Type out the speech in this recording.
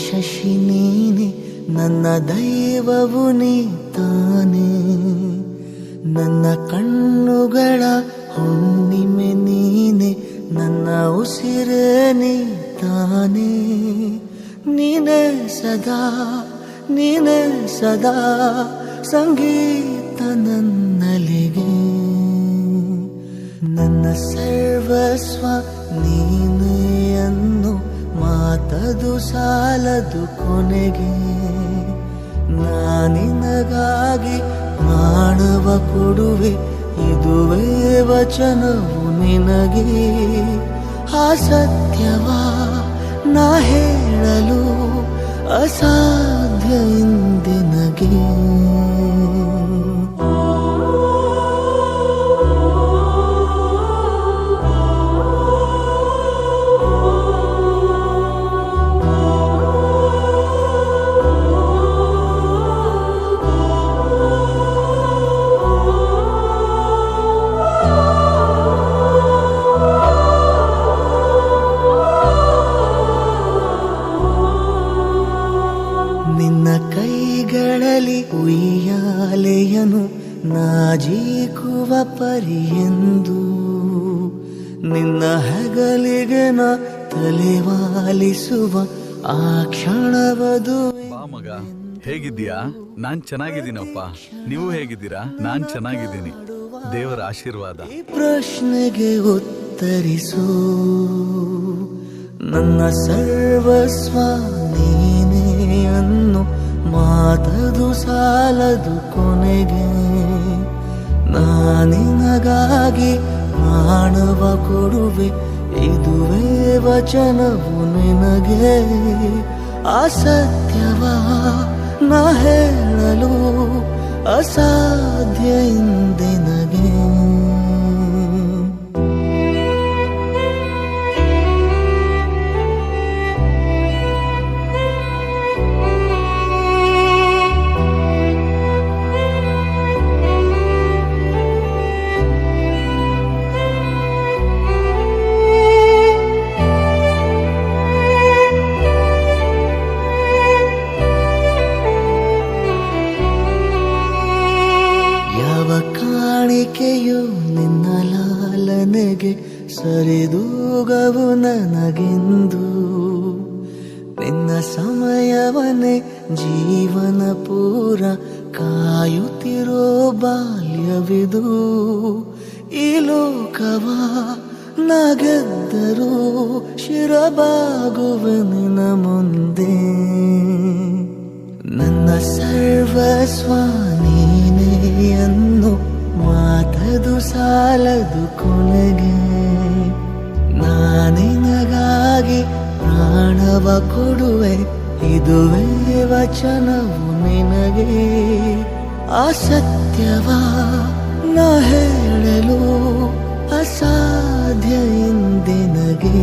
ಶಶಿ ನೀನೆ, ನನ್ನ ದೈವವು ನೀ ತಾನೆ. ನನ್ನ ಕಣ್ಣುಗಳ ಹುಣ್ಣಿಮೆ ನೀನೆ, ನನ್ನ ಉಸಿರೇ ನೀ ತಾನೆ. ನೀನೇ ಸದಾ, ನೀನೇ ಸದಾ ಸಂಗೀತ ನನ್ನಲಿಗೆ. ನನ್ನ ಸರ್ವಸ್ವ ನೀನೇ ಅನ್ನು ಮಾತದು ಸಾಲದು ಕೊನೆಗೆ. ನಾನಿನಗಾಗಿ ಪ್ರಾಣವ ಕೊಡುವೆ, ಇದುವೇ ವಚನವು ನಿನಗೆ. ಆ ಸತ್ಯವ ನಾ ಹೇಳಲು ಅಸಾಧ್ಯ ಇಂದಿನಗೆ. ನಿನ್ನ ಕೈಗಳಲ್ಲಿ ಉಯ್ಯಾಲೆಯನು ನಾಜೀಕುವ ಪರಿಯೆಂದು, ನಿನ್ನ ಹೆಗಲಿಗೆ ನ ತಲೆವಾಲಿಸುವ ಆ ಕ್ಷಣವದು. ಬಾ ಮಗ, ಹೇಗಿದ್ದೀಯಾ? ನಾನ್ ಚೆನ್ನಾಗಿದ್ದೀನಪ್ಪ. ನೀವು ಹೇಗಿದ್ದೀರಾ? ನಾನ್ ಚೆನ್ನಾಗಿದ್ದೀನಿ. ದೇವರ ಆಶೀರ್ವಾದ. ಈ ಪ್ರಶ್ನೆಗೆ ಉತ್ತರಿಸು. ನನ್ನ ಸರ್ವಸ್ವ ನೀನೇ ಅನ್ನು ಮಾತದು ಸಾಲದು ಕೊನೆಗೆ. ನಾನಿನಗಾಗಿ ಪ್ರಾಣವ ಕೊಡುವೆ, ಇದುವೇ ವಚನವು ನಿನಗೆ. ಆ ಸತ್ಯವ ನಾ ಹೇಳಲು ಅಸಾಧ್ಯ ಇಂದಿನಗೆ. ಕಾಣಿಕೆಯು ನಿನ್ನ ಲಾಲನೆಗೆ ಸರಿದೂಗವು ನನಗೆಂದು. ನಿನ್ನ ಸಮಯವನ್ನೇ ಜೀವನ ಪೂರ ಕಾಯುತ್ತಿರೋ ಬಾಲ್ಯವಿದು. ಈ ಲೋಕವ ನಾ ಗೆದ್ದರೂ ಶಿರಬಾಗುವೆ ನಿನ್ನ ಮುಂದೆ. ನನ್ನ ಸರ್ವಸ್ವ ನೀನೇ ಅನ್ನು ಮಾತದು ಸಾಲದು ಕೊನೆಗೆ. ನಾನಿನಗಾಗಿ ಪ್ರಾಣವ ಕೊಡುವೆ, ಇದುವೇ ವಚನವು ನಿನಗೆ. ಆ ಸತ್ಯವ ನಾ ಹೇಳಲು ಅಸಾಧ್ಯ ಇಂದಿನಗೆ.